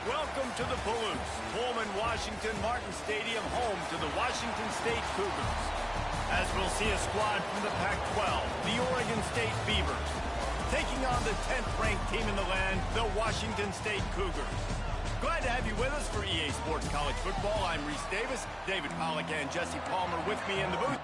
Welcome to the Palouse, Pullman, Washington Martin Stadium, home to the Washington State Cougars. As we'll see a squad from the Pac-12, the Oregon State Beavers, taking on the 10th-ranked team in the land, the Washington State Cougars. Glad to have you with us for EA Sports College Football. I'm Reese Davis, David Pollack and Jesse Palmer with me in the booth.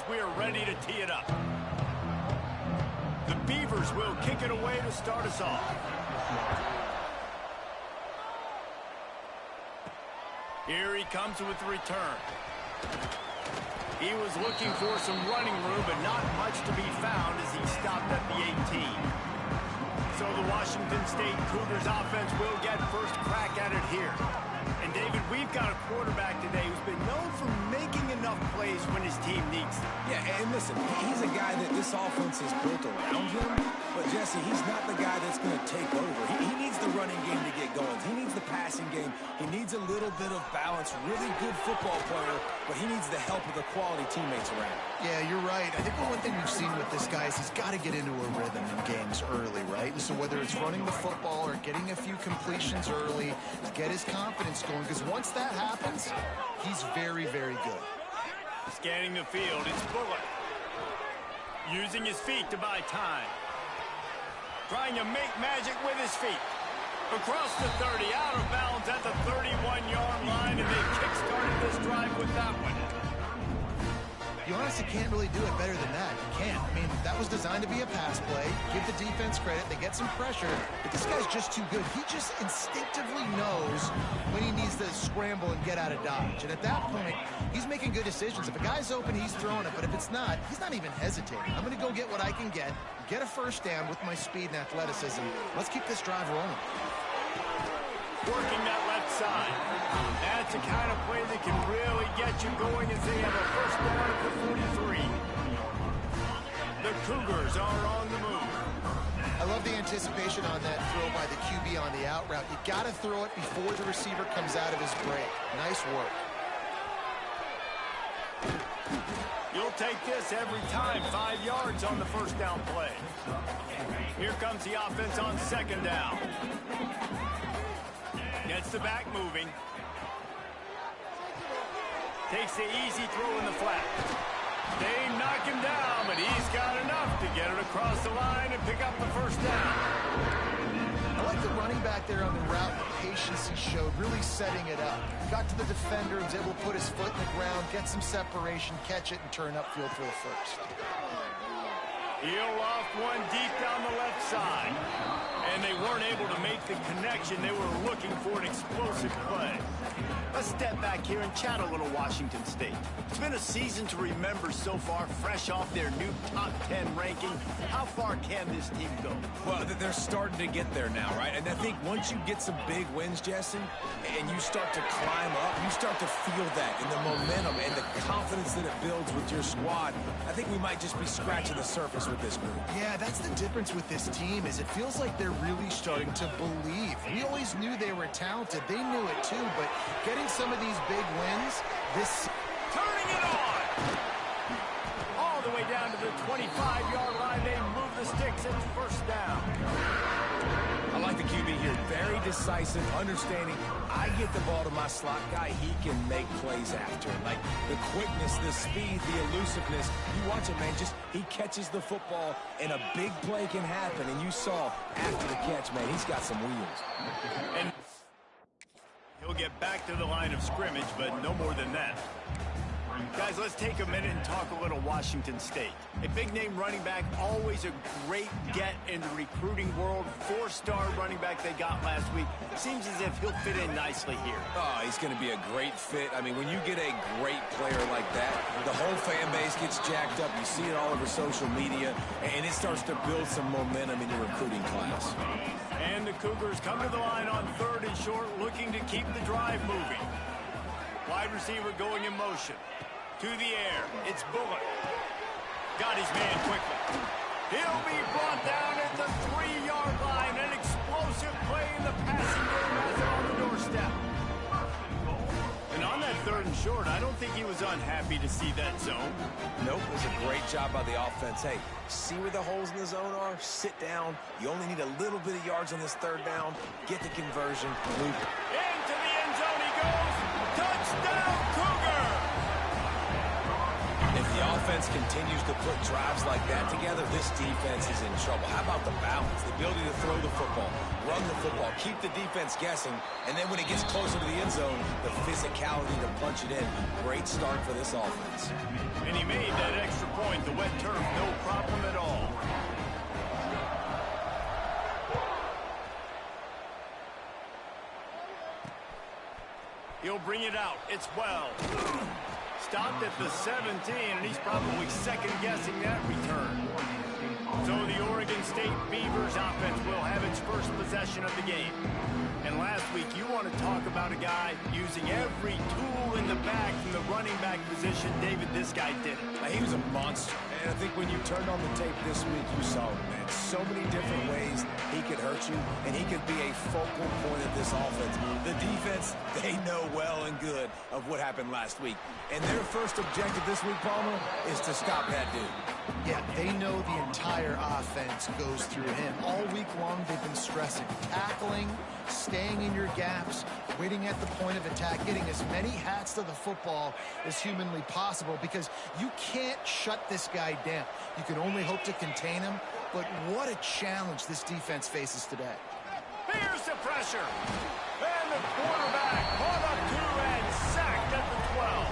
We are ready to tee it up. The Beavers will kick it away to start us off. Here he comes with the return. He was looking for some running room, but not much to be found as he stopped at the 18. So the Washington State Cougars offense will get first crack at it here. And David, we've got a quarterback today who's been known for making enough plays when his team needs them. Yeah, and listen, he's a guy that this offense is built around him. But, Jesse, he's not the guy that's going to take over. He needs the running game to get going. He needs the passing game. He needs a little bit of balance. Really good football player, but he needs the help of the quality teammates around. Yeah, you're right. I think the one thing we've seen with this guy is he's got to get into a rhythm in games early, right? And so whether it's running the football or getting a few completions early to get his confidence going, because once that happens, he's very, very good. Scanning the field, it's Bullock. Using his feet to buy time. Trying to make magic with his feet. Across the 30, out of bounds at the 31-yard line, and they kick-started this drive with that one. You honestly can't really do it better than that. You can't. I mean, that was designed to be a pass play. Give the defense credit. They get some pressure. But this guy's just too good. He just instinctively knows when he needs to scramble and get out of dodge. And at that point, he's making good decisions. If a guy's open, he's throwing it. But if it's not, he's not even hesitating. I'm going to go get what I can get a first down with my speed and athleticism. Let's keep this drive rolling. Working that left side. That's the kind of play that can really get you going as they have a first down at the 43. The Cougars are on the move. I love the anticipation on that throw by the QB on the out route. You got to throw it before the receiver comes out of his break. Nice work. You'll take this every time. 5 yards on the first down play. Here comes the offense on second down. Gets the back moving. Takes the easy throw in the flat. They knock him down, but he's got enough to get it across the line and pick up the first down. I like the running back there on the route, the patience he showed, really setting it up. Got to the defender, was able to put his foot in the ground, get some separation, catch it, and turn upfield for the first. He'll off one deep down the left side. And they weren't able to make the connection. They were looking for an explosive play. Let's step back here and chat a little Washington State. It's been a season to remember so far, fresh off their new top 10 ranking. How far can this team go? Well, they're starting to get there now, right? And I think once you get some big wins, Jesse, and you start to climb up, you start to feel that and the momentum and the confidence that it builds with your squad. I think we might just be scratching the surface with this group. Yeah, that's the difference with this team is it feels like they're really starting to believe. We always knew they were talented. They knew it too, but getting some of these big wins, this... Turning it on! All the way down to the 25-yard line. They move the sticks. It's first down. I like the QB here. Very decisive, understanding. I get the ball to my slot guy. He can make plays after. Like the quickness, the speed, the elusiveness. You watch it, man. Just he catches the football, and a big play can happen. And you saw after the catch, man, he's got some wheels. And he'll get back to the line of scrimmage, but no more than that. Guys, let's take a minute and talk a little Washington State. A big-name running back, always a great get in the recruiting world. 4-star running back they got last week. Seems as if he'll fit in nicely here. Oh, he's going to be a great fit. I mean, when you get a great player like that, the whole fan base gets jacked up. You see it all over social media, and it starts to build some momentum in your recruiting class. And the Cougars come to the line on 3rd and short, looking to keep the drive moving. Wide receiver going in motion. To the air. It's Bullock. Got his man quickly. He'll be brought down at the 3-yard line. An explosive play in the passing game has it on the doorstep. And on that 3rd and short, I don't think he was unhappy to see that zone. Nope, it was a great job by the offense. Hey, see where the holes in the zone are? Sit down. You only need a little bit of yards on this 3rd down. Get the conversion. Move it. Into the end zone he goes. Touchdown, Cougar! If the offense continues to put drives like that together, this defense is in trouble. How about the balance, the ability to throw the football, run the football, keep the defense guessing, and then when it gets closer to the end zone, the physicality to punch it in. Great start for this offense. And he made that extra point, the wet turf, no problem at all. He'll bring it out. It's Wells. Stopped at the 17, and he's probably second-guessing that return. So the Oregon State Beavers offense will have its first possession of the game. And last week, you want to talk about a guy using every tool in the bag from the running back position. David, this guy did it. He was a monster. And I think when you turned on the tape this week, you saw him, man. So many different ways he could hurt you, and he could be a focal point of this offense. The defense, they know well and good of what happened last week. And their first objective this week, Palmer, is to stop that dude. Yeah, they know the entire offense goes through him. All week long, they've been stressing tackling, staying in your gaps, waiting at the point of attack, getting as many hats to the football as humanly possible, because you can't shut this guy down. You can only hope to contain him, but what a challenge this defense faces today. Here's the pressure. And the quarterback caught up to and sacked at the 12.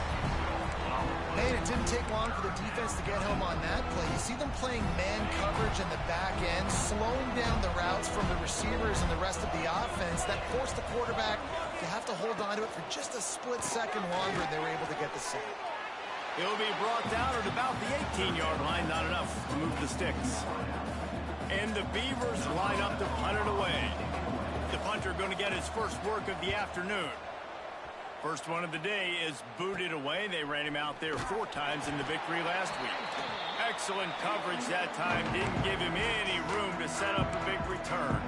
Man, it didn't take long for the defense to get home on that play. You see them playing man coverage in the back end, slowing down the routes from the receivers and the rest of the offense. That forced the quarterback to have to hold on to it for just a split second longer, and they were able to get the sack. He'll be brought down at about the 18-yard line. Not enough to move the sticks. And the Beavers line up to punt it away. The punter going to get his first work of the afternoon. First one of the day is booted away. They ran him out there 4 times in the victory last week. Excellent coverage that time. Didn't give him any room to set up a big return.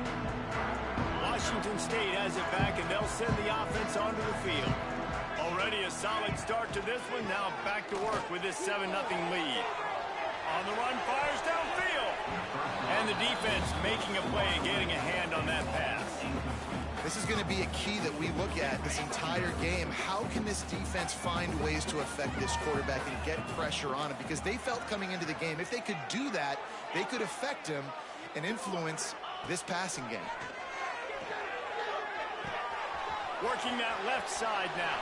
Washington State has it back, and they'll send the offense onto the field. Already a solid start to this one. Now back to work with this 7-0 lead. On the run, fires downfield. And the defense making a play and getting a hand on that pass. This is going to be a key that we look at this entire game. How can this defense find ways to affect this quarterback and get pressure on him? Because they felt coming into the game, if they could do that, they could affect him and influence this passing game. Working that left side now.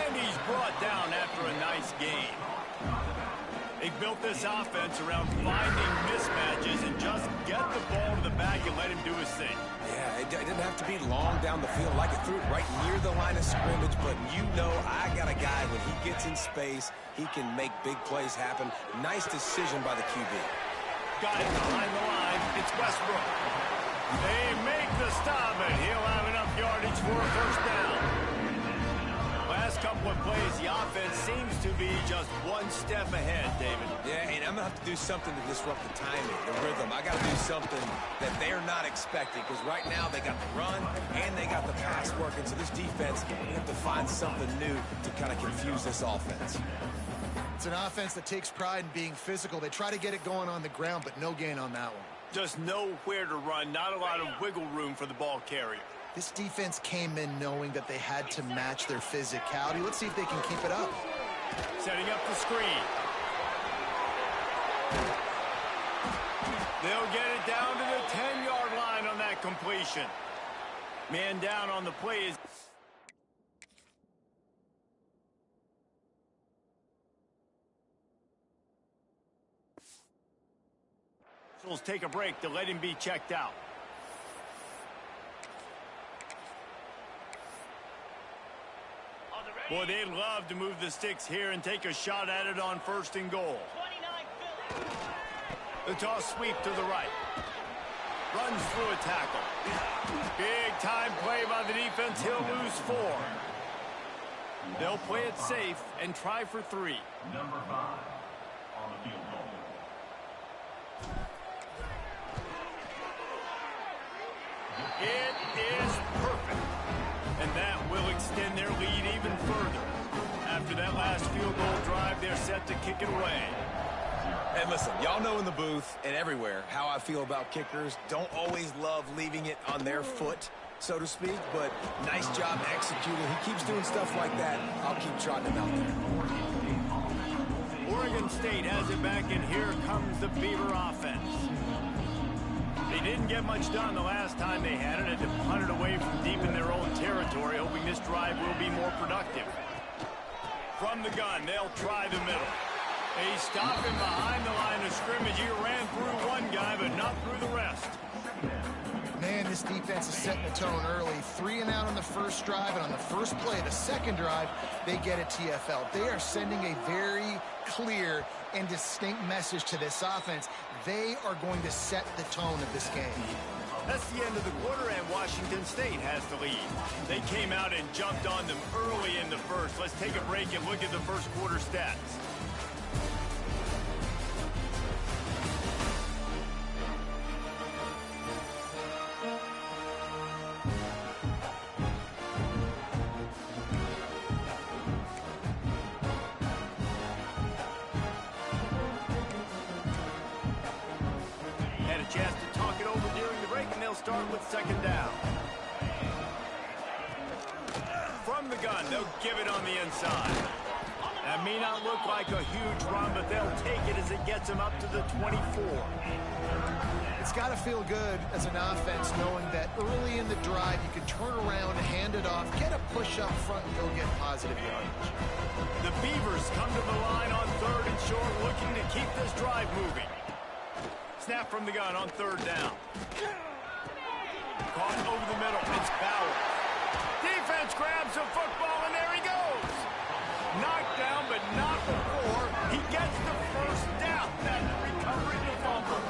And he's brought down after a nice gain. They built this offense around finding mismatches and just get the ball to the back and let him do his thing. Yeah, it didn't have to be long down the field. Like it threw it right near the line of scrimmage, but you know I got a guy, when he gets in space, he can make big plays happen. Nice decision by the QB. Got it behind the line. It's Westbrook. They make the stop, and he'll have enough yardage for a first down. Last couple of plays, the offense seems to be just one step ahead, David. Yeah, and I'm going to have to do something to disrupt the timing, the rhythm. I got to do something that they're not expecting, because right now they got the run and they got the pass working. So this defense, they have to find something new to kind of confuse this offense. It's an offense that takes pride in being physical. They try to get it going on the ground, but no gain on that one. Just nowhere to run, not a lot of wiggle room for the ball carrier. This defense came in knowing that they had to match their physicality. Let's see if they can keep it up. Setting up the screen. They'll get it down to the 10-yard line on that completion. Man down on the play is... take a break to let him be checked out. Boy, they'd love to move the sticks here and take a shot at it on 1st and goal. The toss sweep to the right. Runs through a tackle. Big time play by the defense. He'll lose 4. They'll play it safe and try for 3. Number 5 on the field goal. It is perfect. And that will extend their lead even further. After that last field goal drive, they're set to kick it away. And listen, y'all know in the booth and everywhere how I feel about kickers. Don't always love leaving it on their foot, so to speak, but nice job executing. He keeps doing stuff like that. I'll keep trotting him out there. Oregon State has it back, and here comes the Beaver offense. They didn't get much done the last time they had it, and to punt it away from deep in their own territory, hoping this drive will be more productive. From the gun, they'll try the middle. They stop him behind the line of scrimmage. He ran through one guy, but not through the rest. Man, this defense is setting the tone early. 3 and out on the first drive, and on the first play of the second drive, they get a TFL. They are sending a very clear and distinct message to this offense. They are going to set the tone of this game. That's the end of the quarter, and Washington State has the lead. They came out and jumped on them early in the first. Let's take a break and look at the first quarter stats. Start with second down. From the gun, they'll give it on the inside. That may not look like a huge run, but they'll take it as it gets them up to the 24. It's got to feel good as an offense knowing that early in the drive you can turn around, hand it off, get a push up front, and go get positive yardage. The Beavers come to the line on 3rd and short, looking to keep this drive moving. Snap from the gun on 3rd down. Caught over the middle. It's Bauer. Defense grabs the football, and there he goes. Knocked down, but not before he gets the first down. That's recovering the fumble.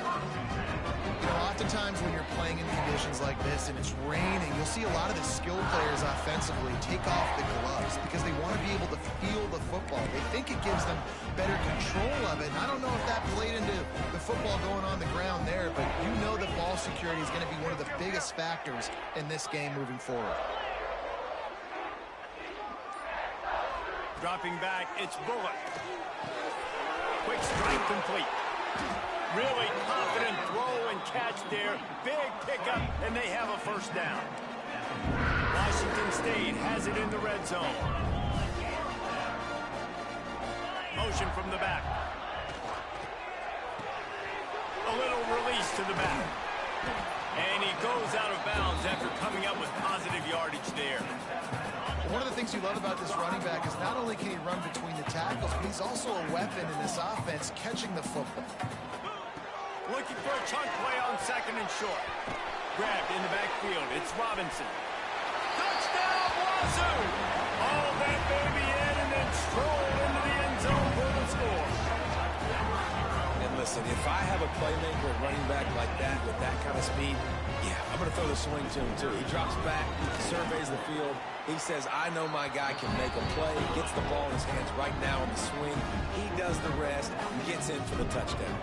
You know, oftentimes when you're playing in conditions like this and it's raining, you'll see a lot of the skill players offensively take off the gloves because they want to be able to feel the football. They think it gives them better control of it. And I don't know if that played into the football going on the ground there, but you know that ball security is going to be one of the biggest factors in this game moving forward. Dropping back, it's Bullock. Quick strike complete. Really confident throw and catch there. Big pickup, and they have a first down. Washington State has it in the red zone. Motion from the back. A little release to the back. And he goes out of bounds after coming up with positive yardage there. One of the things you love about this running back is not only can he run between the tackles, but he's also a weapon in this offense catching the football. Looking for a chunk play on 2nd and short. Grabbed in the backfield. It's Robinson. Touchdown, Wazoo! All that baby in and then stroll into the end zone for the score. And listen, if I have a playmaker running back like that with that kind of speed, yeah, I'm going to throw the swing to him too. He drops back, surveys the field. He says, I know my guy can make a play. Gets the ball in his hands right now on the swing. He does the rest, gets in for the touchdown.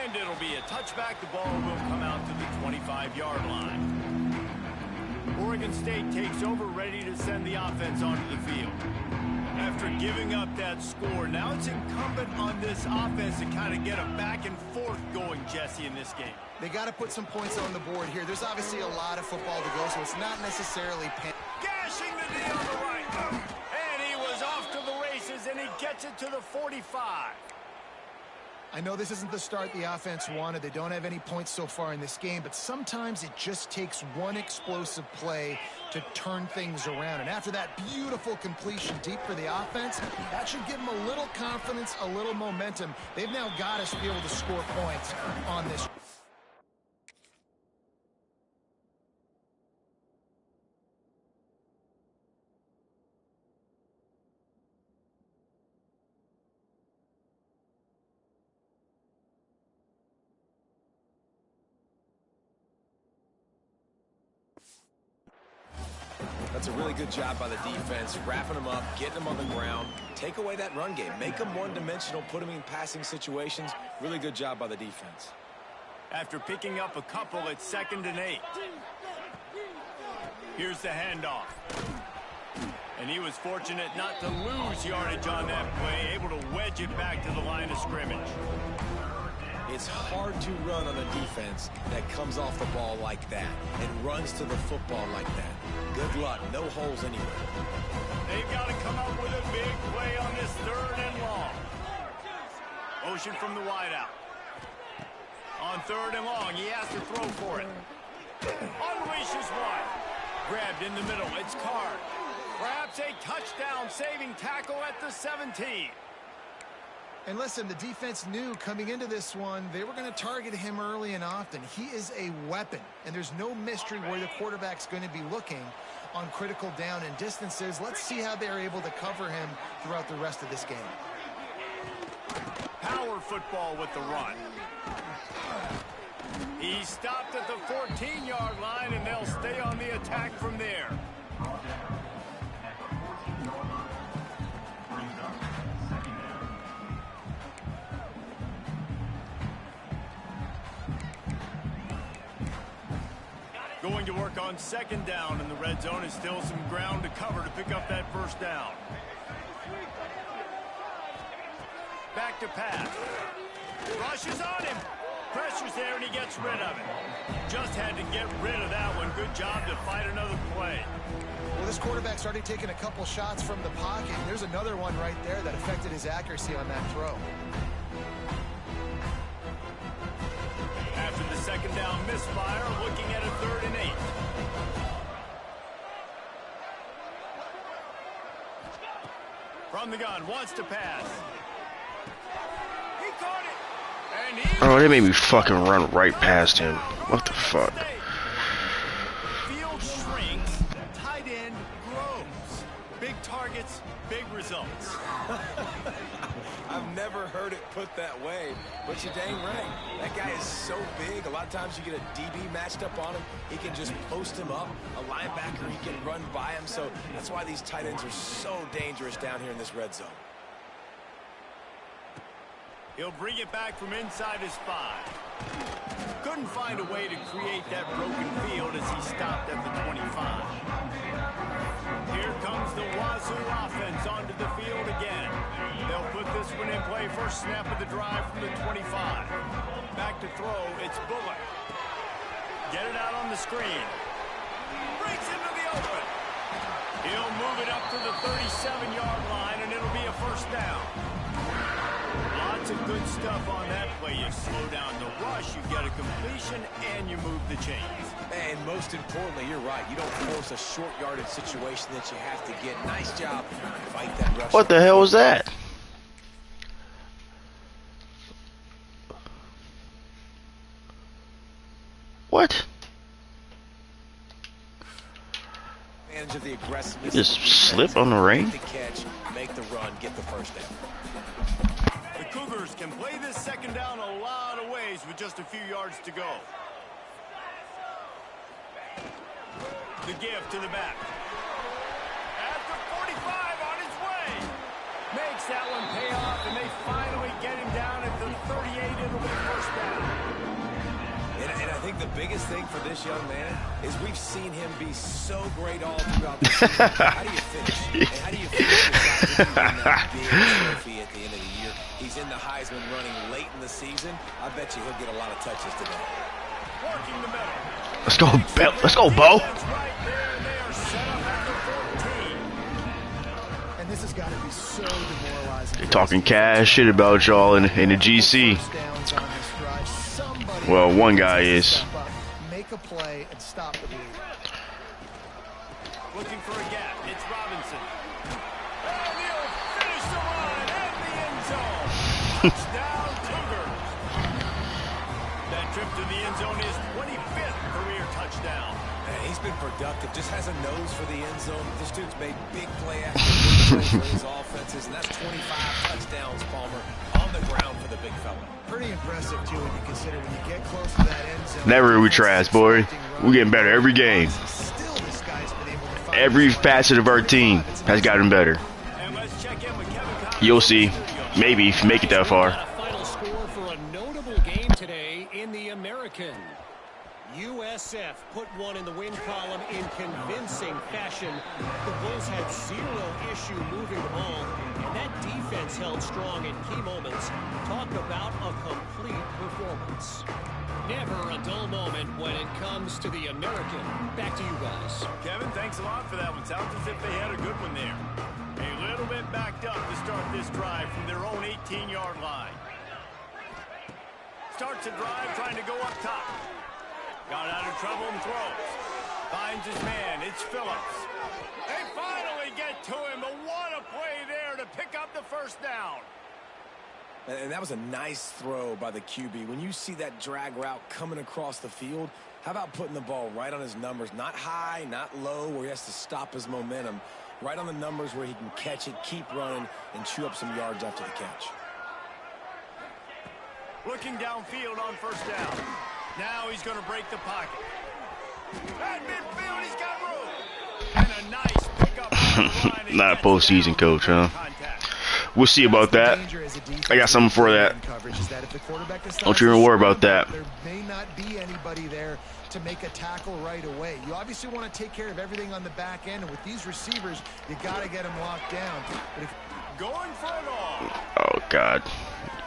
And it'll be a touchback. The ball will come out to the 25-yard line. Oregon State takes over, ready to send the offense onto the field. After giving up that score, now it's incumbent on this offense to kind of get a back and forth going, Jesse, in this game. They got to put some points on the board here. There's obviously a lot of football to go, so it's not necessarily gashing the knee on the right. And he was off to the races, and he gets it to the 45. I know this isn't the start the offense wanted. They don't have any points so far in this game, but sometimes it just takes one explosive play to turn things around. And after that beautiful completion deep for the offense, that should give them a little confidence, a little momentum. They've now got us to be able to score points on this. That's a really good job by the defense, wrapping them up, getting them on the ground. Take away that run game. Make them one-dimensional, put them in passing situations. Really good job by the defense. After picking up a couple, it's 2nd and 8. Here's the handoff. And he was fortunate not to lose yardage on that play, able to wedge it back to the line of scrimmage. It's hard to run on a defense that comes off the ball like that and runs to the football like that. Good luck. No holes anywhere. They've got to come up with a big play on this 3rd and long. Motion from the wideout. On 3rd and long, he has to throw for it. Unleashes one. Grabbed in the middle. It's Card. Perhaps a touchdown-saving tackle at the 17. And listen, the defense knew coming into this one, they were going to target him early and often. He is a weapon, and there's no mystery where the quarterback's going to be looking on critical down and distances. Let's see how they're able to cover him throughout the rest of this game. Power football with the run. He stopped at the 14-yard line, and they'll stay on the attack from there. Going to work on 2nd down in the red zone. Is still some ground to cover to pick up that 1st down. Back to pass. Rushes on him. Pressure's there, and he gets rid of it. Just had to get rid of that one. Good job to fight another play. Well, this quarterback's already taken a couple shots from the pocket. There's another one right there that affected his accuracy on that throw. After the 2nd down misfire, looking at a 3rd and 8. From the gun, wants to pass. He caught it. And he Oh, they made me fucking run right past him. What the fuck? Field shrinks, tight end grows. Big targets, big results. I've never heard it put that way, but you're dang right. That guy is so big. A lot of times you get a DB matched up on him. He can just post him up. A linebacker, he can run by him. So that's why these tight ends are so dangerous down here in this red zone. He'll bring it back from inside his 5. Couldn't find a way to create that broken field as he stopped at the 25. Here comes the Wazoo offense onto the field again. They'll put this one in play. First snap of the drive from the 25. Back to throw, it's Bullock. Get it out on the screen. Breaks into the open. He'll move it up to the 37-yard line, and it'll be a 1st down. Lots of good stuff on that play. You slow down the rush, you get a completion, and you move the chains. And most importantly, you're right. You don't force a short yardage situation that you have to get. Nice job. Fight that rush. What the hell was that? What? Advantage of the aggressiveness. You just slip on the ring? Make the catch, make the run, get the 1st down. The Cougars can play this 2nd down a lot of ways with just a few yards to go. The give to the back. At the 45 on his way. Makes that one pay off, and they finally get him down at the 38. It'll be 1st down. And I think think the biggest thing for this young man is we've seen him be so great all throughout the season. How do you finish? And how do you finish besides if you win that big trophy at the end of the year? He's in the Heisman running late in the season. I bet you he'll get a lot of touches today. Working the middle. Let's go, let's go, Bo. And this has got to be so demoralizing. They're talking cash shit about y'all in the GC. Well, one guy is. Make a play and stop the bleed. Looking for a gap. It's Robinson. And he'll finish the line at the end zone. Touchdown, Cougars. That trip to the end zone is 25th career touchdown. Man, he's been productive. Just has a nose for the end zone. This dude's made big play after big play for his offenses, and that's 25 touchdowns, Palmer, on the ground for the big fella. Pretty impressive, too, when you consider when you get close to that end zone. Never we trash, boy. We're getting better every game. Still, this guy's been able to find Every facet of our team has gotten better. And let's check in with Kevin Collins. You'll see. Maybe if you make it that far. A final score for a notable game today in the American. USF put one in the win column in convincing fashion. The Bulls had zero issue moving the ball, and that defense held strong in key moments. Talk about a complete performance. Never a dull moment when it comes to the American. Back to you guys. Kevin, thanks a lot for that one. Sounds as if they had a good one there. A little bit backed up to start this drive from their own 18-yard line. Starts a drive trying to go up top. Got out of trouble and throws. Finds his man. It's Phillips. They finally get to him, but what a play there to pick up the first down. And that was a nice throw by the QB. When you see that drag route coming across the field, how about putting the ball right on his numbers? Not high, not low, where he has to stop his momentum. Right on the numbers where he can catch it, keep running, and chew up some yards after the catch. Looking downfield on first down. Now he's going to break the pocket. At midfield, he's got room. And a nice pickup on the line. Not a postseason coach, huh? We'll see about that. I got something for that. Don't you even worry about that. There may not be anybody there to make a tackle right away. You obviously want to take care of everything on the back end, and with these receivers, you got to get them locked down. But if going for it all. Oh, God.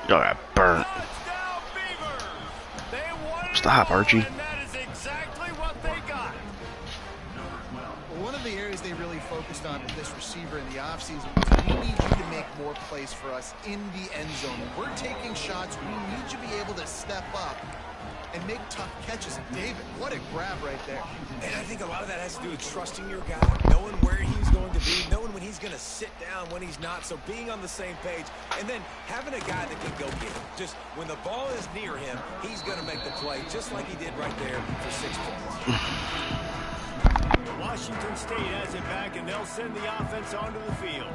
Y'all got burnt. Stop, Archie. And that is exactly what they got. One of the areas they really focused on with this receiver in the offseason was we need you to make more plays for us in the end zone. We're taking shots. We need you to be able to step up and make tough catches. David, what a grab right there. And I think a lot of that has to do with trusting your guy, knowing where he's going to be, knowing when he's going to sit down, when he's not. So being on the same page, and then having a guy that can go get it. Just when the ball is near him, he's going to make the play, just like he did right there for 6 points. Washington State has it back, and they'll send the offense onto the field.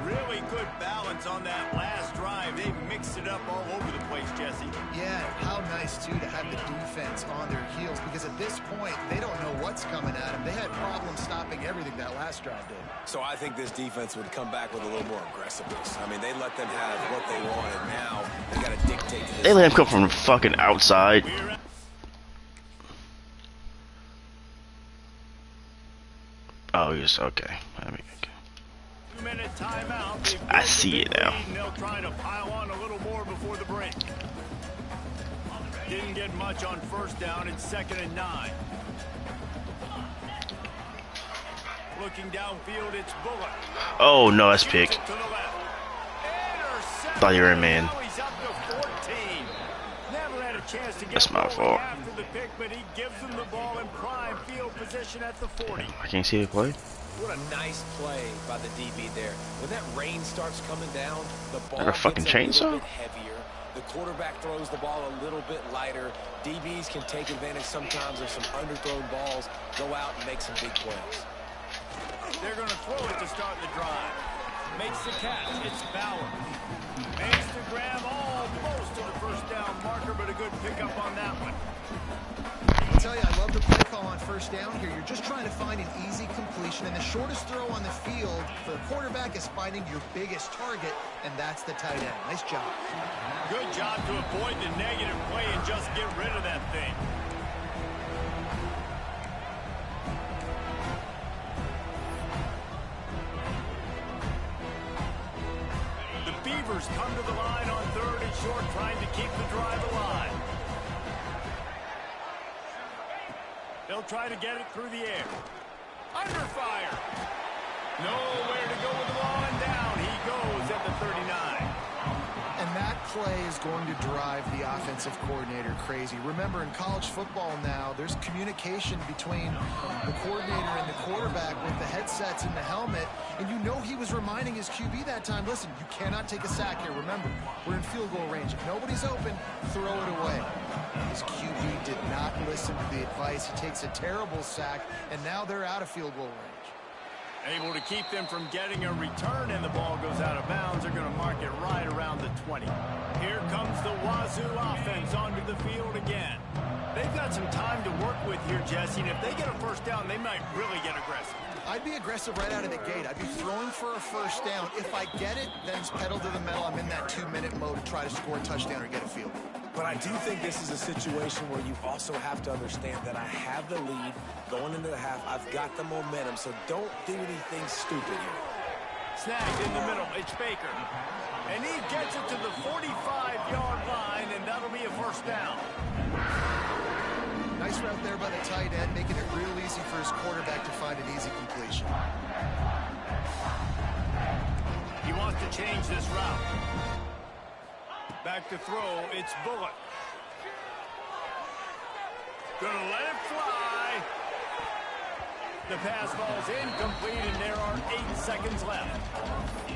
Really good balance on that last drive. They mixed it up all over the place, Jesse. Yeah, how nice, too, to have the defense on their heels, because at this point, they don't know what's coming at them. They had problems stopping everything that last drive did. So I think this defense would come back with a little more aggressiveness. I mean, they let them have what they wanted. Now they got to dictate to this. They let him come from the fucking outside. Oh, yes, okay. I mean, okay. 2-minute timeout. I see it now. They'll try to pile on a little more before the break. Didn't get much on first down. It's 2nd and 9. Looking downfield, it's Bullock. Oh, no, that's picked. Thought you were a man. That's my fault. After the pick, but he gives them the ball in prime field position at the 40. I can't see the play. What a nice play by the DB there. When that rain starts coming down, the ball That a fucking gets a little chainsaw? bit heavier. The quarterback throws the ball a little bit lighter. DBs can take advantage sometimes of some underthrown balls, go out and make some big plays. They're going to throw it to start the drive. Makes the catch. It's Bauer. Makes the grab almost to the first down marker, but a good pickup on that one. I'll tell you, I love the play call on first down here. You're just trying to find an easy completion, and the shortest throw on the field for the quarterback is finding your biggest target, and that's the tight end. Nice job. Good job to avoid the negative play and just get rid of that thing. They'll try to get it through the air. Under fire. Nowhere to go with the ball, and down he goes at the 39. And that play is going to drive the offensive coordinator crazy. Remember, in college football now, there's communication between the coordinator and the quarterback with the headsets and the helmet, and you know he was reminding his QB that time, listen, you cannot take a sack here. Remember, we're in field goal range. If nobody's open, throw it away. His QB did not listen to the advice. He takes a terrible sack, and now they're out of field goal range. Able to keep them from getting a return, and the ball goes out of bounds. They're going to mark it right around the 20. Here comes the Wazoo offense onto the field again. They've got some time to work with here, Jesse, and if they get a first down, they might really get aggressive. I'd be aggressive right out of the gate. I'd be throwing for a first down. If I get it, then it's pedal to the metal. I'm in that 2-minute mode to try to score a touchdown or get a field goal. But I do think this is a situation where you also have to understand that I have the lead going into the half. I've got the momentum, so don't do anything stupid here. Snagged in the middle. It's Baker. And he gets it to the 45-yard line, and that'll be a first down. Nice route there by the tight end, making it real easy for his quarterback to find an easy completion. He wants to change this route. Back to throw, it's Bullock. Gonna let it fly. The pass falls incomplete, and there are 8 seconds left.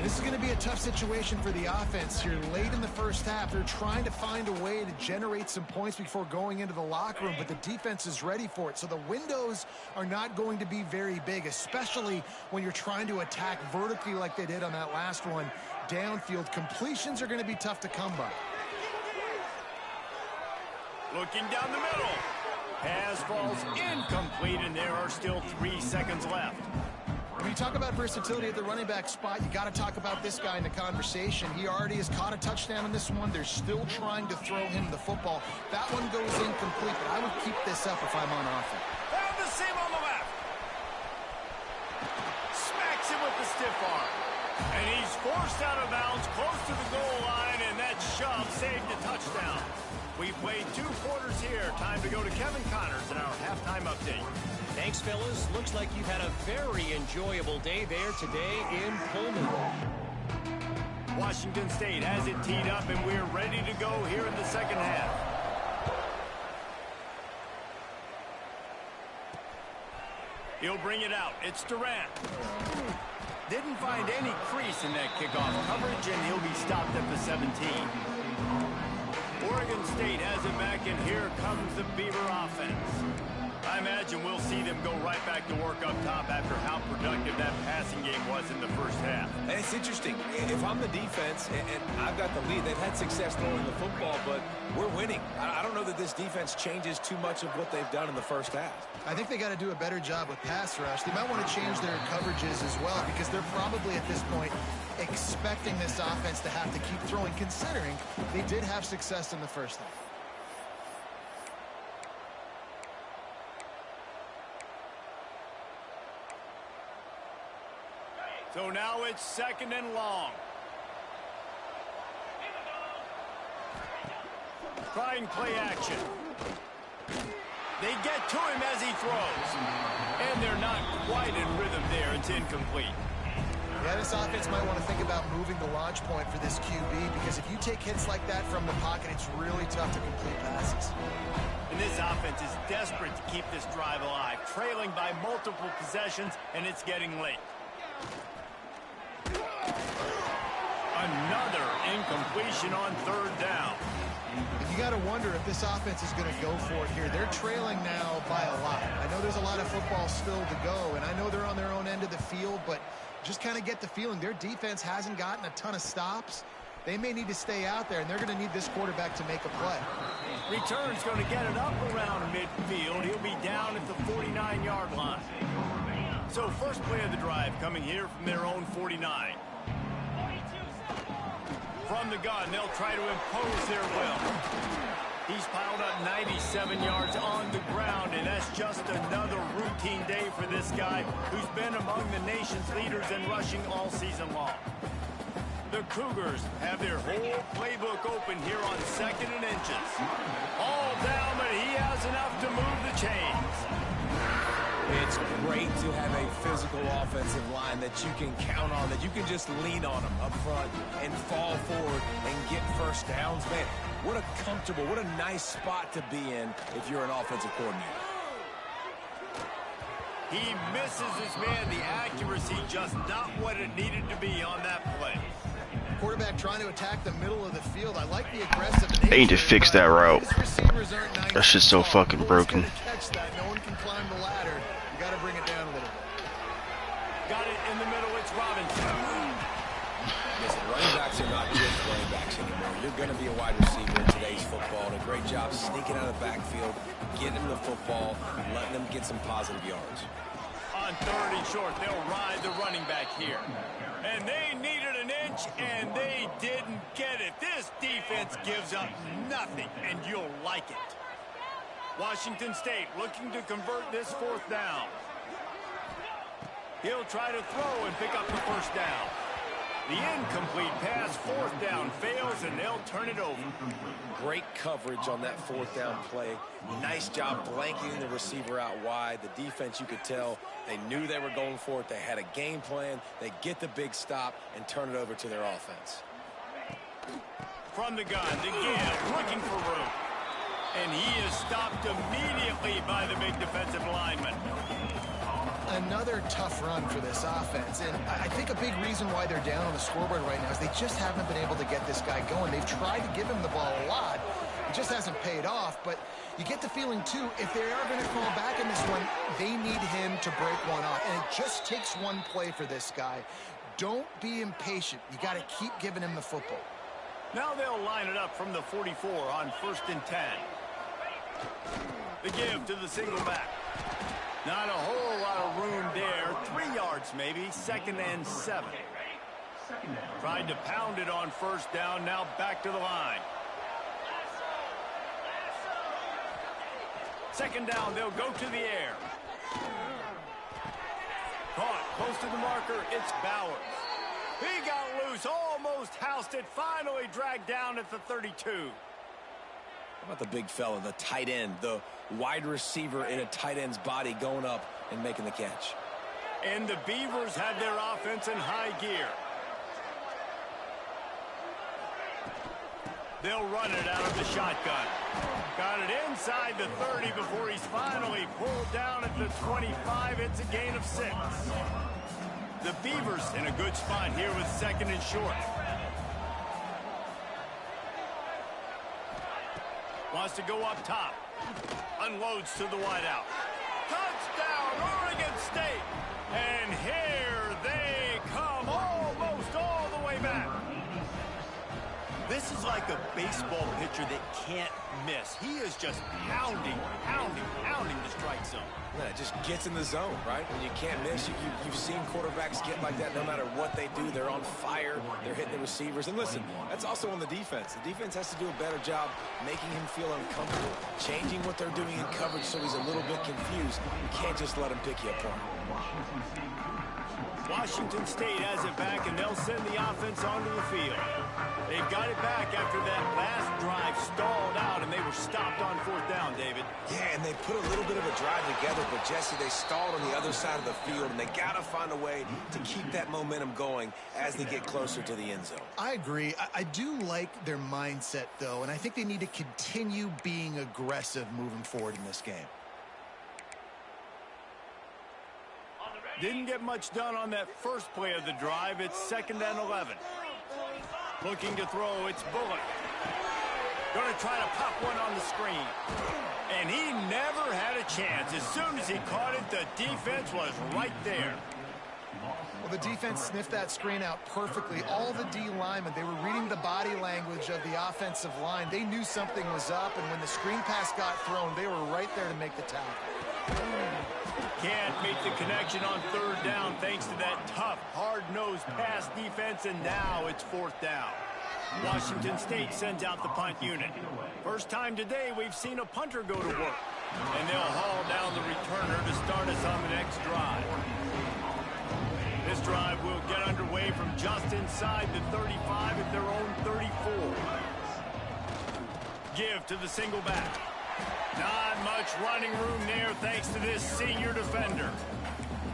This is going to be a tough situation for the offense here. Late in the first half, they're trying to find a way to generate some points before going into the locker room, but the defense is ready for it. So the windows are not going to be very big, especially when you're trying to attack vertically like they did on that last one. Downfield completions are going to be tough to come by. Looking down the middle. Pass falls incomplete, and there are still 3 seconds left. When you talk about versatility at the running back spot, you got to talk about this guy in the conversation. He already has caught a touchdown in this one. They're still trying to throw him the football. That one goes incomplete, but I would keep this up if I'm on offense. Found the seam on the left. Smacks him with the stiff arm. And he's forced out of bounds close to the goal line, and that shove saved a touchdown. We've played 2 quarters here. Time to go to Kevin Connors in our halftime update. Thanks, fellas. Looks like you've had a very enjoyable day there today in Pullman. Washington State has it teed up, and we're ready to go here in the second half. He'll bring it out. It's Durant. Didn't find any crease in that kickoff coverage, and he'll be stopped at the 17. Oregon State has it back, and here comes the Beaver offense. I imagine we'll see them go right back to work up top after how productive that passing game was in the first half. And it's interesting. If I'm the defense and I've got the lead, they've had success throwing the football, but we're winning. I don't know that this defense changes too much of what they've done in the first half. I think they got to do a better job with pass rush. They might want to change their coverages as well, because they're probably at this point expecting this offense to have to keep throwing, considering they did have success in the first half. So now it's 2nd and long. Trying play action. They get to him as he throws. And they're not quite in rhythm there. It's incomplete. Yeah, this offense might want to think about moving the launch point for this QB, because if you take hits like that from the pocket, it's really tough to complete passes. And this offense is desperate to keep this drive alive, trailing by multiple possessions, and it's getting late. Another incompletion on 3rd down. You got to wonder if this offense is going to go for it here. They're trailing now by a lot. I know there's a lot of football still to go, and I know they're on their own end of the field, but just kind of get the feeling their defense hasn't gotten a ton of stops. They may need to stay out there, and they're going to need this quarterback to make a play. Return's going to get it up around midfield. He'll be down at the 49-yard line. So first play of the drive coming here from their own 49. From the gun, they'll try to impose their will. He's piled up 97 yards on the ground, and that's just another routine day for this guy who's been among the nation's leaders in rushing all season long. The Cougars have their whole playbook open here on 2nd and inches. All down, but he has enough to move the chains. great to have a physical offensive line that you can count on, that you can just lean on them up front and fall forward and get first downs. Man, what a comfortable, what a nice spot to be in if you're an offensive coordinator. He misses his man. The accuracy just not what it needed to be on that play. Quarterback trying to attack the middle of the field. I like the aggressive nature. They need to fix that route. Nice. That shit's so fucking broken. No one can climb the ladder. You got to bring it down a little bit. Got it in the middle. It's Robinson. Listen, running backs are not just running backs anymore. You're going to be a wide receiver in today's football. And a great job sneaking out of the backfield, getting the football, and letting them get some positive yards. On 3rd and short, they'll ride the running back here. And they needed an inch, and they didn't get it. This defense gives up nothing, and you'll like it. Washington State looking to convert this 4th down. He'll try to throw and pick up the first down. The incomplete pass, 4th down, fails, and they'll turn it over. Great coverage on that 4th down play. Nice job blanketing the receiver out wide. The defense, you could tell, they knew they were going for it. They had a game plan. They get the big stop and turn it over to their offense. From the gun, to give, looking for room. And he is stopped immediately by the big defensive lineman. Another tough run for this offense, and I think a big reason why they're down on the scoreboard right now is they just haven't been able to get this guy going. They've tried to give him the ball a lot. It just hasn't paid off, but you get the feeling, too, if they are going to call back in this one, they need him to break one off, and it just takes one play for this guy. Don't be impatient. You got to keep giving him the football. Now they'll line it up from the 44 on 1st and 10. The give to the single back. Not a whole lot of room there. 3 yards maybe. 2nd and 7. Tried to pound it on 1st down. Now back to the line. 2nd down. They'll go to the air. Caught close to the marker. It's Bowers. He got loose. Almost housed it. Finally dragged down at the 32. How about the big fella, the tight end, the wide receiver in a tight end's body going up and making the catch? And the Beavers have their offense in high gear. They'll run it out of the shotgun. Got it inside the 30 before he's finally pulled down at the 25. It's a gain of 6. The Beavers in a good spot here with 2nd and short. Wants to go up top. Unloads to the wideout. Touchdown, Oregon State. And here they come, almost all the way back. This is like a baseball pitcher that can't miss. He is just pounding the strike zone. Yeah, it just gets in the zone, right? When you can't miss, you've seen quarterbacks get like that no matter what they do. They're on fire. They're hitting the receivers. And listen, that's also on the defense. The defense has to do a better job making him feel uncomfortable, changing what they're doing in coverage so he's a little bit confused. You can't just let him pick you apart. Washington State has it back, and they'll send the offense onto the field. They've got it back after that last drive stalled out, and they were stopped on 4th down, David. Yeah, and they put a little bit of a drive together, but, Jesse, they stalled on the other side of the field, and they got to find a way to keep that momentum going as they get closer to the end zone. I agree. I do like their mindset, though, and I think they need to continue being aggressive moving forward in this game. Didn't get much done on that first play of the drive. It's 2nd and 11. Looking to throw, it's Bullock. Going to try to pop one on the screen. And he never had a chance. As soon as he caught it, the defense was right there. Well, the defense sniffed that screen out perfectly. All the D linemen, they were reading the body language of the offensive line. They knew something was up, and when the screen pass got thrown, they were right there to make the tackle. Can't make the connection on 3rd down thanks to that tough, hard-nosed pass defense, and now it's 4th down. Washington State sends out the punt unit. First time today we've seen a punter go to work. And they'll haul down the returner to start us on the next drive. This drive will get underway from just inside the 35 at their own 34. Give to the single back. Not much running room there thanks to this senior defender.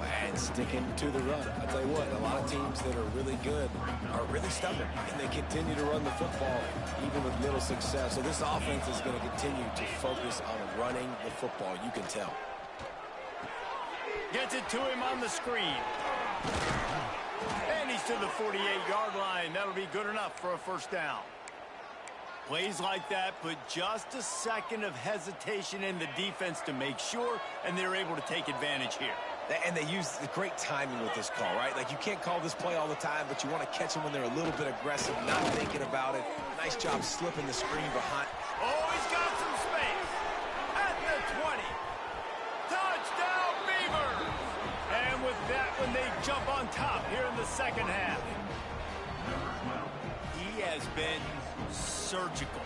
And sticking to the run. I'll tell you what, a lot of teams that are really good are really stubborn, and they continue to run the football even with little success. So this offense is going to continue to focus on running the football. You can tell. Gets it to him on the screen. And he's to the 48-yard line. That'll be good enough for a first down. Plays like that put just a second of hesitation in the defense to make sure, and they're able to take advantage here. And they use the great timing with this call, right? Like, you can't call this play all the time, but you want to catch them when they're a little bit aggressive, not thinking about it. Nice job slipping the screen behind. Oh, he's got some space. At the 20. Touchdown, Beavers! And with that one, they jump on top here in the second half. He has been surgical.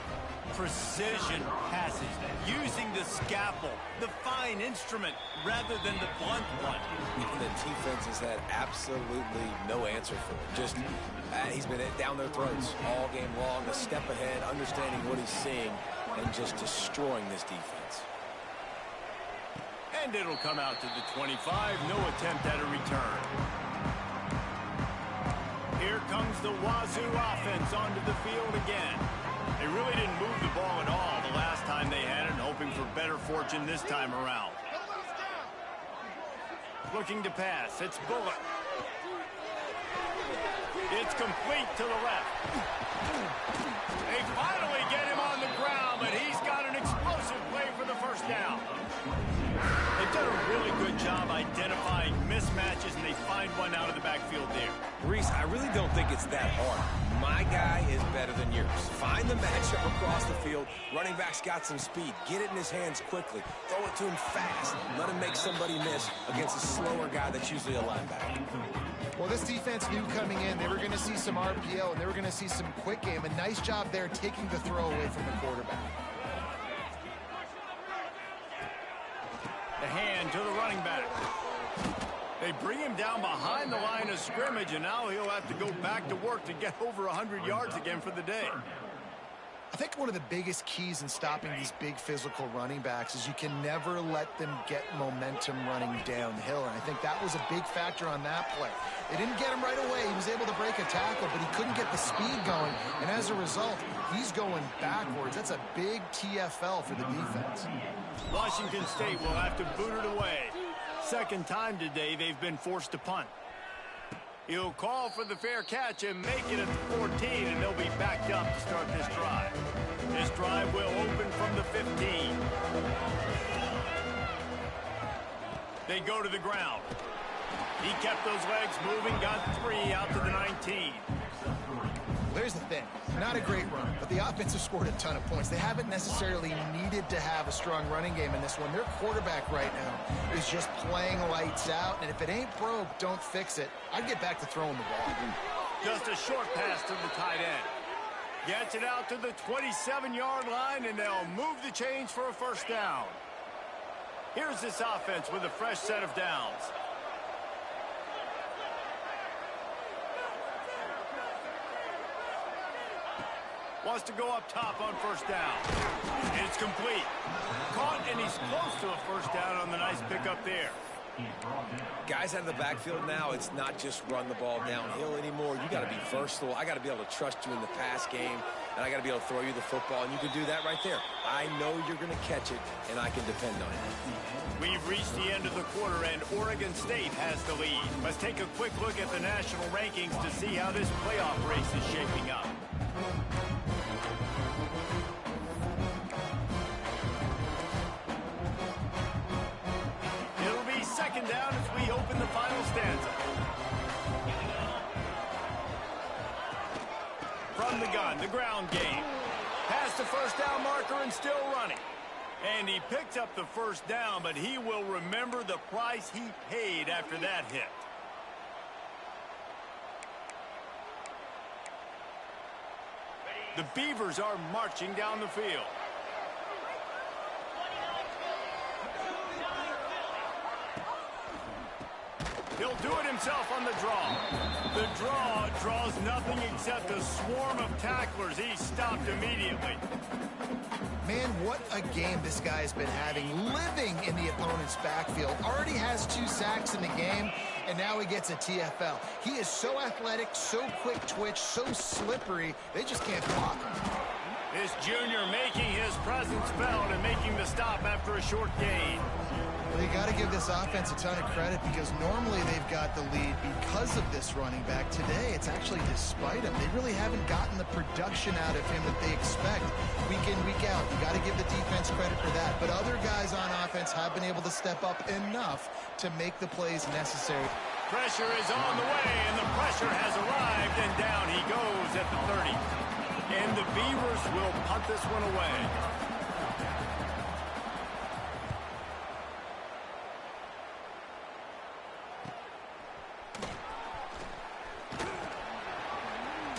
Precision passes, using the scalpel, the fine instrument, rather than the blunt one. And the defense has had absolutely no answer for it. Just, he's been down their throats all game long, a step ahead, understanding what he's seeing, and just destroying this defense. And it'll come out to the 25, no attempt at a return. Here comes the Wazoo offense onto the field again. They really didn't move the ball at all the last time they had it, hoping for better fortune this time around. Looking to pass. It's Bullock. It's complete to the left. They finally get him on the ground, but he's got an explosive play for the first down. They've done a really good job identifying mismatches, and they find one out of the backfield there. Reese, I really don't think it's that hard. My guy is better than yours. Find the matchup across the field. Running back's got some speed. Get it in his hands quickly. Throw it to him fast. Let him make somebody miss against a slower guy that's usually a linebacker. Well, this defense knew coming in they were going to see some RPO and they were going to see some quick game. A nice job there taking the throw away from the quarterback. The hand to the running back. They bring him down behind the line of scrimmage, and now he'll have to go back to work to get over 100 yards again for the day. I think one of the biggest keys in stopping these big physical running backs is you can never let them get momentum running downhill, and I think that was a big factor on that play. They didn't get him right away. He was able to break a tackle, but he couldn't get the speed going, and as a result, he's going backwards. That's a big TFL for the defense. Washington State will have to boot it away. Second time today they've been forced to punt. He'll call for the fair catch and make it at the 14, and they'll be backed up to start this drive. This drive will open from the 15. They go to the ground. He kept those legs moving, got 3 out to the 19. There's the thing. Not a great run, but the offense has scored a ton of points. They haven't necessarily needed to have a strong running game in this one. Their quarterback right now is just playing lights out, and if it ain't broke, don't fix it. I'd get back to throwing the ball. Just a short pass to the tight end. Gets it out to the 27-yard line, and they'll move the chains for a first down. Here's this offense with a fresh set of downs. Wants to go up top on first down. It's complete. Caught, and he's close to a first down on the nice pickup there. Guys out of the backfield now, it's not just run the ball downhill anymore. You got to be versatile. I got to be able to trust you in the pass game, and I got to be able to throw you the football, and you can do that right there. I know you're going to catch it, and I can depend on it. We've reached the end of the quarter, and Oregon State has the lead. Let's take a quick look at the national rankings to see how this playoff race is shaping up. Second down as we open the final stanza. From the gun, the ground game. Past the first down marker and still running. And he picked up the first down, but he will remember the price he paid after that hit. The Beavers are marching down the field. He'll do it himself on the draw. The draw draws nothing except a swarm of tacklers. He's stopped immediately. Man, what a game this guy has been having, living in the opponent's backfield. Already has 2 sacks in the game, and now he gets a TFL. He is so athletic, so quick twitch, so slippery, they just can't block him. This junior making his presence felt and making the stop after a short gain. Well, you got to give this offense a ton of credit because normally they've got the lead because of this running back. Today, it's actually despite him. They really haven't gotten the production out of him that they expect week in, week out. You got to give the defense credit for that. But other guys on offense have been able to step up enough to make the plays necessary. Pressure is on the way, and the pressure has arrived, and down he goes at the 30. And the Beavers will punt this one away.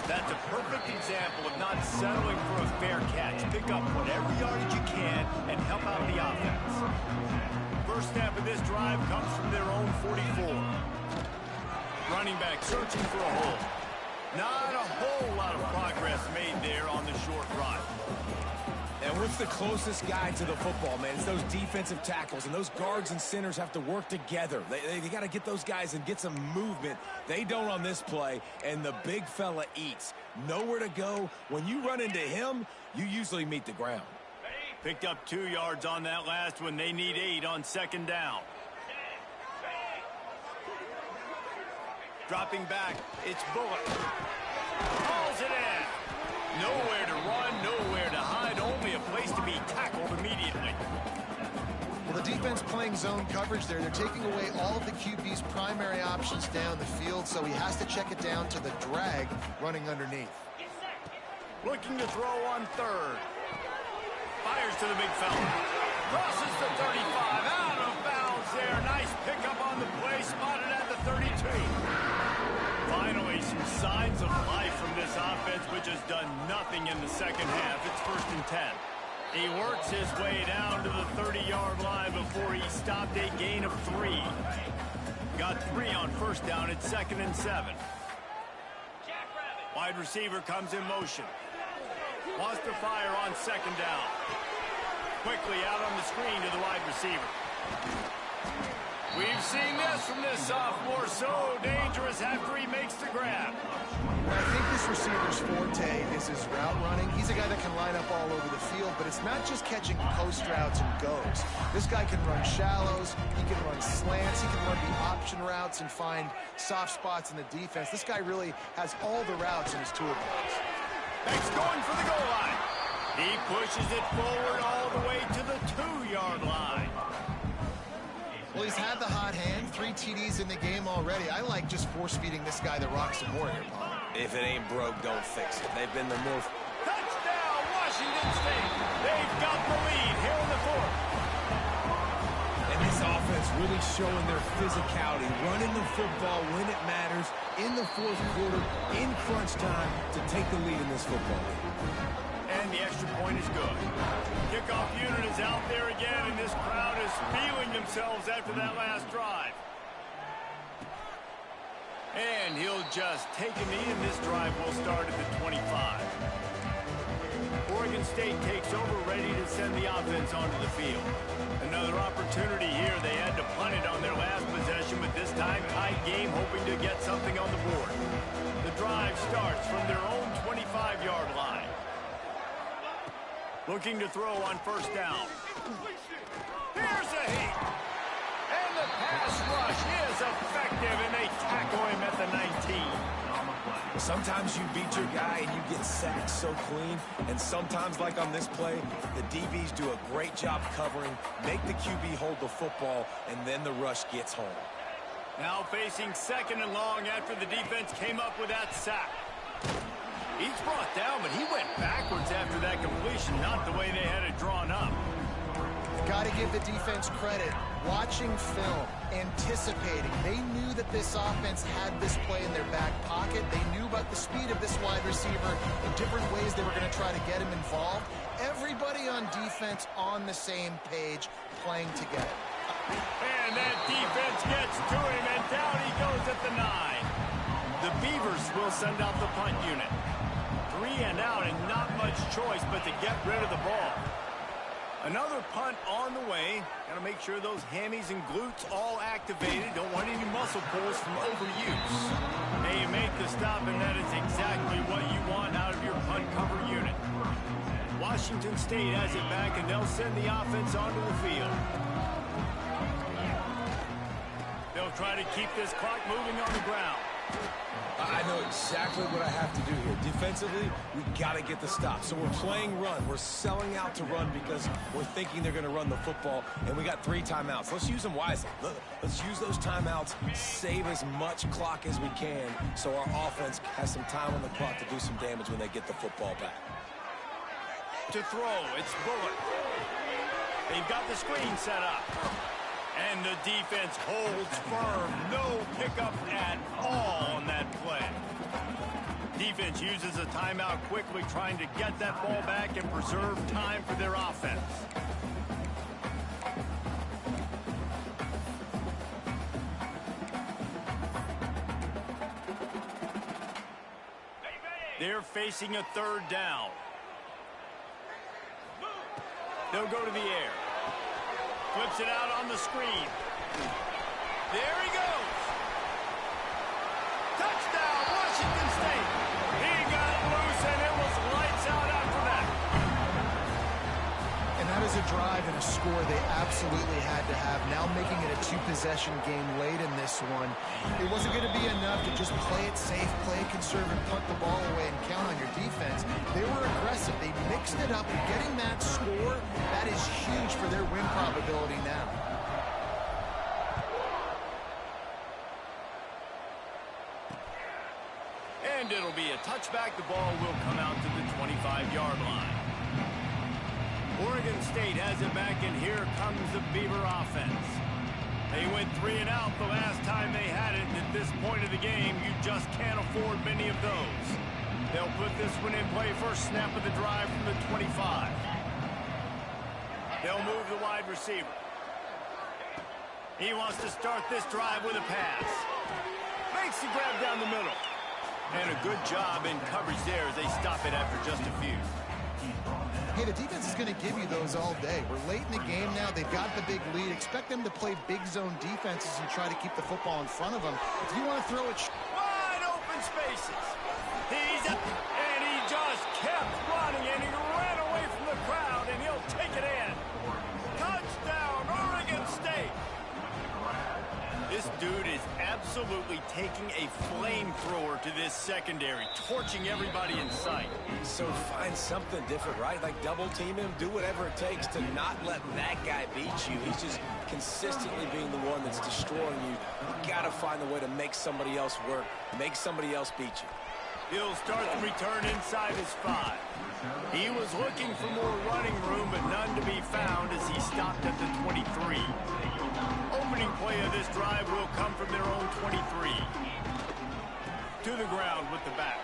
That's a perfect example of not settling for a fair catch. Pick up whatever yardage you can and help out the offense. First step of this drive comes from their own 44. Running back searching for a hole. Not a whole lot of progress made there on the short run. And what's the closest guy to the football, man? It's those defensive tackles, and those guards and centers have to work together. They got to get those guys and get some movement. They don't on this play, and the big fella eats. Nowhere to go. When you run into him, you usually meet the ground. Picked up 2 yards on that last one. They need 8 on second down. Dropping back, it's Bullock. Hauls it in. Nowhere to run, nowhere to hide, only a place to be tackled immediately. Well, the defense playing zone coverage there. They're taking away all of the QB's primary options down the field, so he has to check it down to the drag running underneath. Looking to throw on third. Fires to the big fella. Crosses the 35, out of bounds there. Nice pickup on the play, spotted at the 32. Finally, some signs of life from this offense, which has done nothing in the second half. It's 1st and 10. He works his way down to the 30-yard line before he stopped a gain of 3. Got 3 on first down. It's 2nd and 7. Wide receiver comes in motion. Wants to fire on second down. Quickly out on the screen to the wide receiver. We've seen this from this sophomore, so dangerous after he makes the grab. I think this receiver's forte is his route running. He's a guy that can line up all over the field, but it's not just catching post routes and goes. This guy can run shallows, he can run slants, he can run the option routes and find soft spots in the defense. This guy really has all the routes in his toolbox. Next going for the goal line. He pushes it forward all the way to the 2-yard line. Well, he's had the hot hand, 3 TDs in the game already. I like just force-feeding this guy the rock some more here, Paul. If it ain't broke, don't fix it. They've been the more... Touchdown, Washington State. They've got the lead here in the 4th. And this offense really showing their physicality, running the football when it matters, in the 4th quarter, in crunch time, to take the lead in this football game. And the extra point is good. Kickoff unit is out there again, and this crowd is feeling themselves after that last drive. And he'll just take a knee, and this drive will start at the 25. Oregon State takes over, ready to send the offense onto the field. Another opportunity here. They had to punt it on their last possession, but this time tight game, hoping to get something on the board. The drive starts from their own 25-yard line. Looking to throw on first down. Here's a hit. And the pass rush is effective, and they tackle him at the 19. Sometimes you beat your guy and you get sacked so clean, and sometimes, like on this play, the DBs do a great job covering, make the QB hold the football, and then the rush gets home. Now facing 2nd and long after the defense came up with that sack. He's brought down, but he went backwards after that completion, not the way they had it drawn up. Got to give the defense credit. Watching film, anticipating. They knew that this offense had this play in their back pocket. They knew about the speed of this wide receiver, the different ways they were going to try to get him involved. Everybody on defense on the same page, playing together. And that defense gets to him, and down he goes at the 9. The Beavers will send out the punt unit. 3 and out, and not much choice but to get rid of the ball. Another punt on the way. Got to make sure those hammies and glutes all activated. Don't want any muscle pulls from overuse. Hey, you make the stop, and that is exactly what you want out of your punt cover unit. Washington State has it back, and they'll send the offense onto the field. They'll try to keep this clock moving on the ground. I know exactly what I have to do here. Defensively, we got to get the stop. So we're playing run. We're selling out to run because we're thinking they're going to run the football, and we got 3 timeouts. Let's use them wisely. Let's use those timeouts, save as much clock as we can so our offense has some time on the clock to do some damage when they get the football back. To throw, it's Bullock. They've got the screen set up. And the defense holds firm. No pickup at all on that play. Defense uses a timeout quickly, trying to get that ball back and preserve time for their offense. They're facing a 3rd down. They'll go to the air. Flips it out on the screen. There he goes. Touchdown, Washington State. He got loose, and it was lights out after that. And that is a drive and a score they absolutely had to have. Now making it a 2-possession game late in this one. It wasn't going to be enough to just play it safe, play it conservative, punt the ball away, and count on your defense. They were aggressive. They mixed it up. Getting that score, that is huge for their win probability now. And it'll be a touchback. The ball will come out to the 25-yard line. Oregon State has it back, and here comes the Beaver offense. They went 3 and out the last time they had it, and at this point of the game, you just can't afford many of those. They'll put this one in play first snap of the drive from the 25. They'll move the wide receiver. He wants to start this drive with a pass. Makes the grab down the middle. And a good job in coverage there as they stop it after just a few. Hey, the defense is going to give you those all day. We're late in the game now. They've got the big lead. Expect them to play big zone defenses and try to keep the football in front of them. If you want to throw it... Wide open spaces. He's up, and he just kept running, and he ran away from the crowd, and he'll take it in. Touchdown, Oregon State. This dude is absolutely taking a flamethrower to this secondary, torching everybody in sight. So find something different, right? Like double team him, do whatever it takes to not let that guy beat you. He's just consistently being the one that's destroying you. You got to find a way to make somebody else work, make somebody else beat you. He'll start the return inside his 5. He was looking for more running room, but none to be found as he stopped at the 23. Opening play of this drive will come from their own 23. To the ground with the back.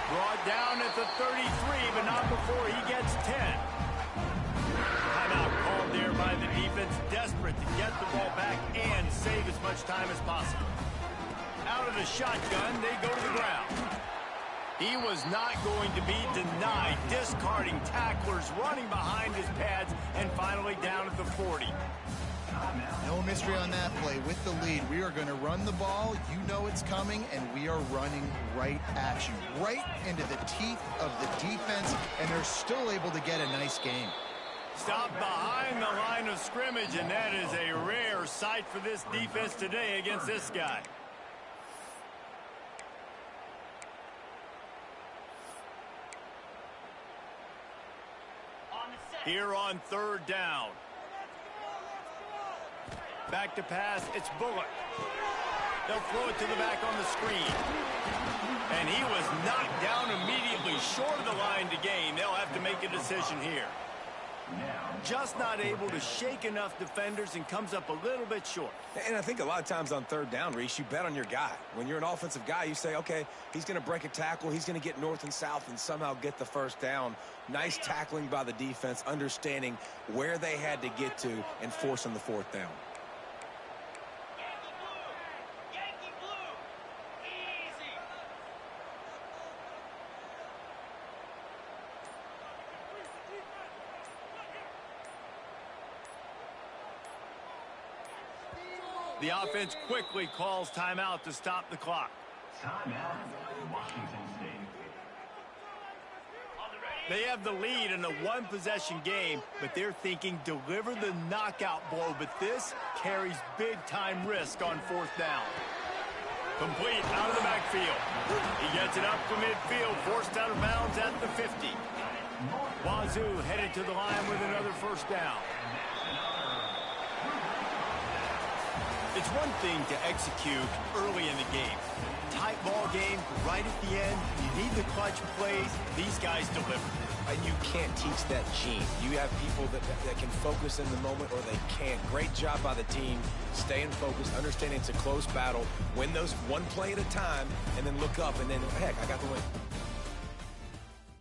Brought down at the 33, but not before he gets 10. Timeout called there by the defense, desperate to get the ball back and save as much time as possible. Out of the shotgun, they go to the ground. He was not going to be denied, discarding tacklers, running behind his pads, and finally down at the 40. No mystery on that play. With the lead, we are going to run the ball. You know it's coming, and we are running right at you, right into the teeth of the defense, and they're still able to get a nice game. Stopped behind the line of scrimmage, and that is a rare sight for this defense today against this guy. Here on 3rd down. Back to pass, it's Bullock. They'll throw it to the back on the screen. And he was knocked down immediately, short of the line to gain. They'll have to make a decision here. Just not able to shake enough defenders and comes up a little bit short. And I think a lot of times on 3rd down, Reese, you bet on your guy. When you're an offensive guy, you say, okay, he's going to break a tackle, he's going to get north and south and somehow get the 1st down. Nice tackling by the defense, understanding where they had to get to and forcing the 4th down. The offense quickly calls timeout to stop the clock. Timeout, Washington State. They have the lead in a one-possession game, but they're thinking deliver the knockout blow, but this carries big-time risk on fourth down. Complete out of the backfield. He gets it up to midfield, forced out of bounds at the 50. Wazoo headed to the line with another first down. It's one thing to execute early in the game. Tight ball game, right at the end, you need the clutch plays. These guys deliver. And you can't teach that gene. You have people that can focus in the moment or they can't. Great job by the team, staying focused, understanding it's a close battle, win those one play at a time, and then look up, and then, heck, I got the win.